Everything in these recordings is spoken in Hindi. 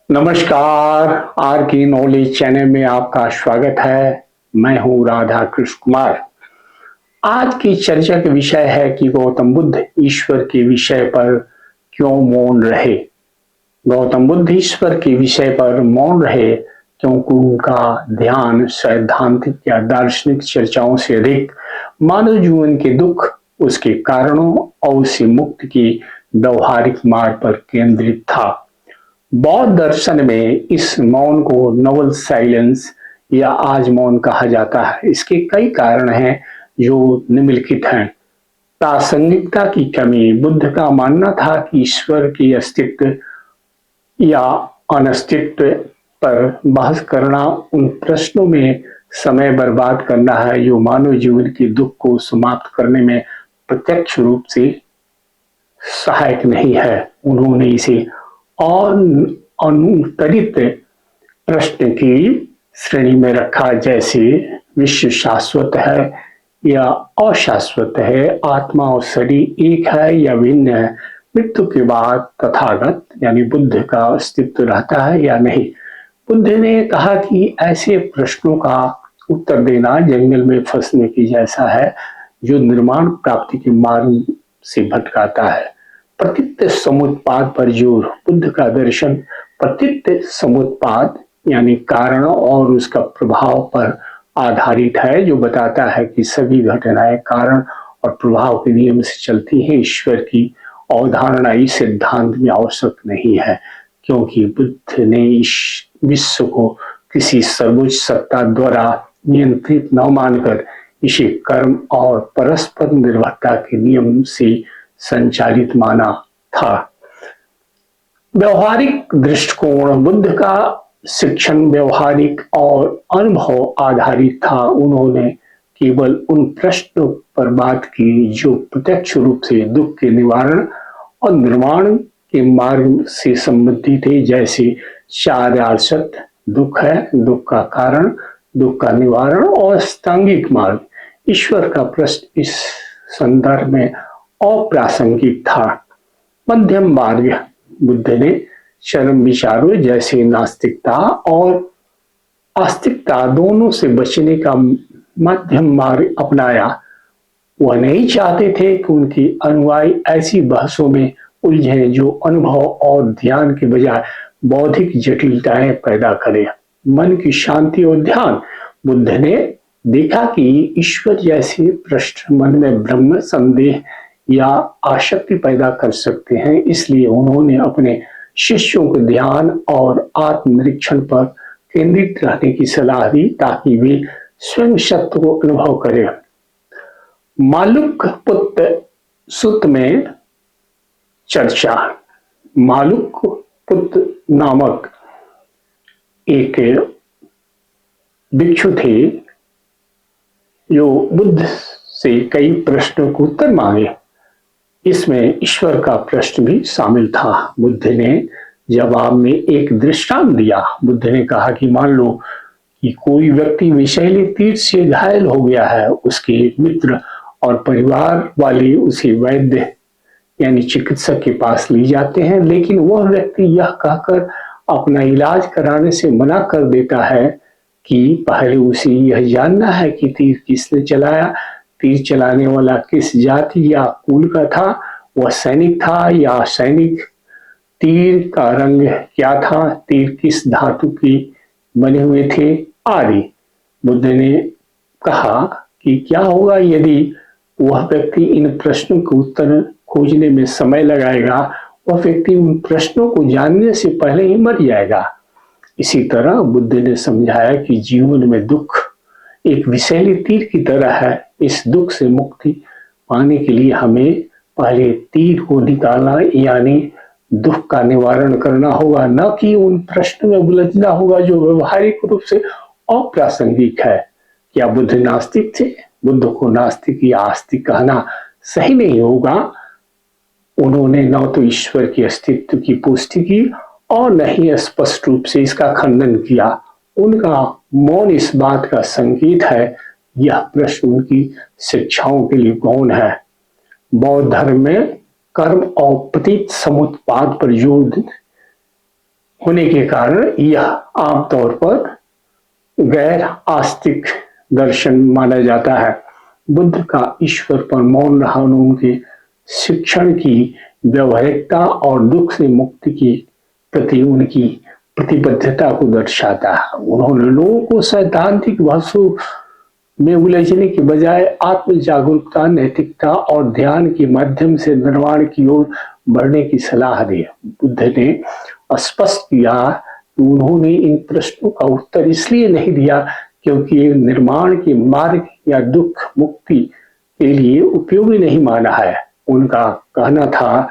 नमस्कार। आर की नॉलेज चैनल में आपका स्वागत है। मैं हूं राधा कृष्ण कुमार। आज की चर्चा का विषय है कि गौतम बुद्ध ईश्वर के विषय पर क्यों मौन रहे। गौतम बुद्ध ईश्वर के विषय पर मौन रहे क्योंकि उनका ध्यान सैद्धांतिक या दार्शनिक चर्चाओं से अधिक मानव जीवन के दुख, उसके कारणों और उससे मुक्ति की व्यवहारिक मार्ग पर केंद्रित था। बौद्ध दर्शन में इस मौन को नोबल साइलेंस या आज मौन कहा जाता है। इसके कई कारण हैं जो निम्नलिखित हैं। प्रासंगिकता की कमी। बुद्ध का मानना था कि ईश्वर की अस्तित्व या अनस्तित्व पर बहस करना उन प्रश्नों में समय बर्बाद करना है जो मानव जीवन के दुख को समाप्त करने में प्रत्यक्ष रूप से सहायक नहीं है। उन्होंने इसे अनुत्तरित प्रश्न की श्रेणी में रखा, जैसे विश्व शाश्वत है या अशाश्वत है, आत्मा और शरीर एक है या भिन्न है, मृत्यु के बाद तथागत यानी बुद्ध का अस्तित्व रहता है या नहीं। बुद्ध ने कहा कि ऐसे प्रश्नों का उत्तर देना जंगल में फंसने की जैसा है जो निर्माण प्राप्ति के मार्ग से भटकाता है। प्रतीत समुत्पाद पर जोर। बुद्ध का दर्शन प्रतीत समुत्पाद यानी कारण और उसका प्रभाव पर आधारित है, जो बताता है कि सभी घटनाएं कारण और प्रभाव के नियम से चलती हैं। ईश्वर की अवधारणा इस सिद्धांत में आवश्यक नहीं है, क्योंकि बुद्ध ने इस विश्व को किसी सर्वोच्च सत्ता द्वारा नियंत्रित न मानकर इसे कर्म और परस्पर निर्भरता के नियम से संचालित माना था। व्यवहारिक दृष्टिकोण। बुद्ध का शिक्षण व्यवहारिक और अनुभव आधारित था। उन्होंने केवल उन प्रश्नों पर बात की जो प्रत्यक्ष रूप से दुख के निवारण और निर्माण के मार्ग से संबंधित थे, जैसे चार सत्य, दुख है, दुख का कारण, दुख का निवारण और अष्टांगिक मार्ग। ईश्वर का प्रश्न इस संदर्भ में अप्रासंगिक था। मध्यम मार्ग। बुद्ध ने चरम विचारों जैसे नास्तिकता और आस्तिकता दोनों से बचने का मध्यम मार्ग अपनाया। वह नहीं चाहते थे कि उनकी अनुयायी ऐसी बहसों में उलझे जो अनुभव और ध्यान के बजाय बौद्धिक जटिलताएं पैदा करे। मन की शांति और ध्यान। बुद्ध ने देखा कि ईश्वर जैसे प्रश्न मन में ब्रह्म संदेह या आसक्ति पैदा कर सकते हैं, इसलिए उन्होंने अपने शिष्यों को ध्यान और आत्मनिरीक्षण पर केंद्रित रहने की सलाह दी ताकि वे स्वयं सत्य को अनुभव करें। मालुक पुत्र सूत्र में चर्चा। मालुक पुत्र नामक एक भिक्षु थे जो बुद्ध से कई प्रश्नों को उत्तर मांगे। इसमें ईश्वर का प्रश्न भी शामिल था। बुद्ध ने जवाब में एक दृष्टांत दिया। बुद्ध ने कहा कि मान लो कि कोई व्यक्ति विषैले तीर से घायल हो गया है। उसके मित्र और परिवार वाले उसे वैद्य यानी चिकित्सक के पास ले जाते हैं, लेकिन वह व्यक्ति यह कहकर अपना इलाज कराने से मना कर देता है कि पहले उसे यह जानना है कि तीर किसने चलाया, तीर चलाने वाला किस जाति या कुल का था, वह सैनिक था या सैनिक, तीर का रंग क्या था, तीर किस धातु के बने हुए थे आदि। बुद्ध ने कहा कि क्या होगा यदि वह व्यक्ति इन प्रश्नों के उत्तर खोजने में समय लगाएगा। वह व्यक्ति उन प्रश्नों को जानने से पहले ही मर जाएगा। इसी तरह बुद्ध ने समझाया कि जीवन में दुख एक विषैले तीर की तरह है। इस दुख से मुक्ति पाने के लिए हमें पहले तीर को निकालना यानी दुख का निवारण करना होगा, न कि उन प्रश्नों में उलझना होगा जो व्यवहारिक रूप से अप्रासंगिक है। क्या बुद्ध नास्तिक थे? बुद्ध को नास्तिक या आस्तिक कहना सही नहीं होगा। उन्होंने न तो ईश्वर के अस्तित्व की पुष्टि की और न ही स्पष्ट रूप से इसका खंडन किया। उनका मौन इस बात का संकेत है यह प्रश्न उनकी शिक्षाओं के लिए गौण है। बौद्ध धर्म में कर्म और प्रतीत समुत्पाद पर जोर होने के कारण यह आमतौर पर गैर आस्तिक दर्शन माना जाता है। बुद्ध का ईश्वर पर मौन रहना उनके शिक्षण की व्यवहारिकता और दुख से मुक्ति के प्रति उनकी प्रतिबद्धता को दर्शाता है। उन्होंने लोगों को सैद्धांतिक भाषाओं में उलझने के बजाय आत्म जागरूकता, नैतिकता और ध्यान के माध्यम से निर्वाण की ओर बढ़ने की सलाह दी। बुद्ध ने स्पष्ट किया कि उन्होंने इन प्रश्नों का उत्तर इसलिए नहीं दिया क्योंकि ये निर्माण के मार्ग या दुख मुक्ति के लिए उपयोगी नहीं माना है। उनका कहना था,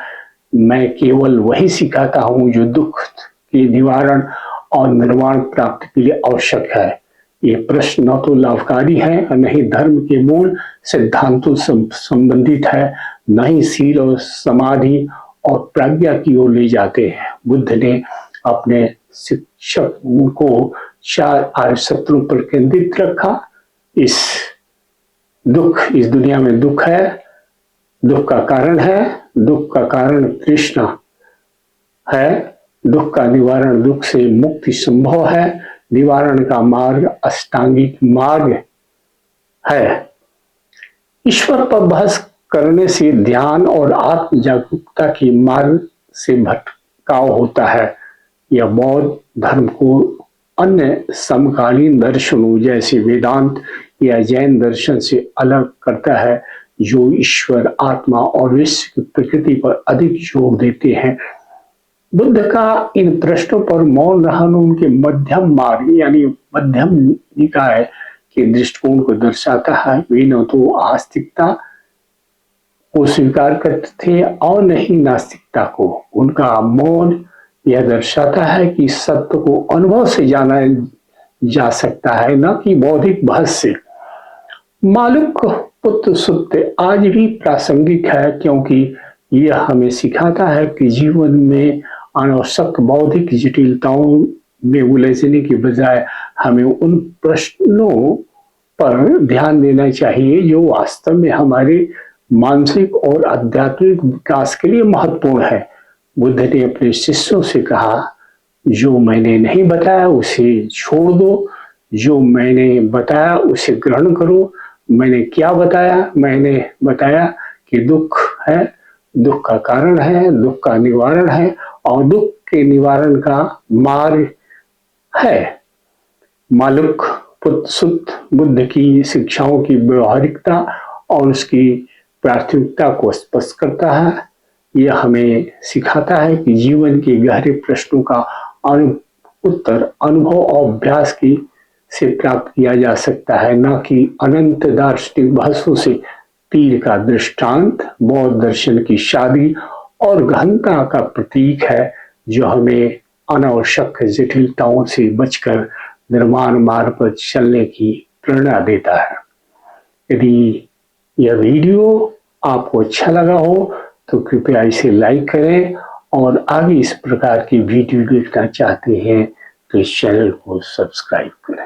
मैं केवल वही सिखाता हूं जो दुख के निवारण और निर्माण प्राप्ति के लिए आवश्यक है। ये प्रश्न न तो लाभकारी है और न ही धर्म के मूल सिद्धांतों से संबंधित है, न ही शील और समाधि और प्रज्ञा की ओर ले जाते हैं। बुद्ध ने अपने शिक्षक को 4 आर्य पर केंद्रित रखा। इस दुनिया में दुख है, दुख का कारण है, दुख का कारण कृष्ण है, दुख का निवारण, दुख से मुक्ति संभव है, निवारण का मार्ग अष्टांगिक मार्ग है। ईश्वर पर बहस करने से ध्यान और आत्म जागरूकता के मार्ग से भटकाव होता है। यह बौद्ध धर्म को अन्य समकालीन दर्शनों जैसे वेदांत या जैन दर्शन से अलग करता है, जो ईश्वर, आत्मा और विश्व की प्रकृति पर अधिक जोर देते हैं। बुद्ध का इन प्रश्नों पर मौन रहना उनके मध्यम मार्ग यानी मध्यम निकाय के दृष्टिकोण को दर्शाता है। वे न तो आस्तिकता को स्वीकार करते थे और न ही नास्तिकता को। उनका मौन यह दर्शाता है कि सत्य को अनुभव से जाना जा सकता है, न कि बौद्धिक बहस से। मालुक पुत्र सुत्त आज भी प्रासंगिक है क्योंकि यह हमें सिखाता है कि जीवन में अनावश्यक बौद्धिक जटिलताओं में उलझने के बजाय हमें उन प्रश्नों पर ध्यान देना चाहिए जो वास्तव में हमारे मानसिक और आध्यात्मिक विकास के लिए महत्वपूर्ण है। बुद्ध ने अपने शिष्यों से कहा, जो मैंने नहीं बताया उसे छोड़ दो, जो मैंने बताया उसे ग्रहण करो। मैंने क्या बताया? मैंने बताया कि दुख है, दुख का कारण है, दुख का निवारण है और दुख के निवारण का मार्ग है। मालुक पुत्र सुत्त बुद्ध की शिक्षाओं की व्यवहारिकता और उसकी प्राथमिकता को स्पष्ट करता है। यह हमें सिखाता है कि जीवन के गहरे प्रश्नों का उत्तर अनुभव और अभ्यास की से प्राप्त किया जा सकता है, न कि अनंत दार्शनिक बहसों से। तीर का दृष्टांत बौद्ध दर्शन की शादी और गहनता का प्रतीक है, जो हमें अनावश्यक जटिलताओं से बचकर निर्माण मार्ग पर चलने की प्रेरणा देता है। यदि यह वीडियो आपको अच्छा लगा हो तो कृपया इसे लाइक करें और आगे इस प्रकार की वीडियो देखना चाहते हैं तो इस चैनल को सब्सक्राइब करें।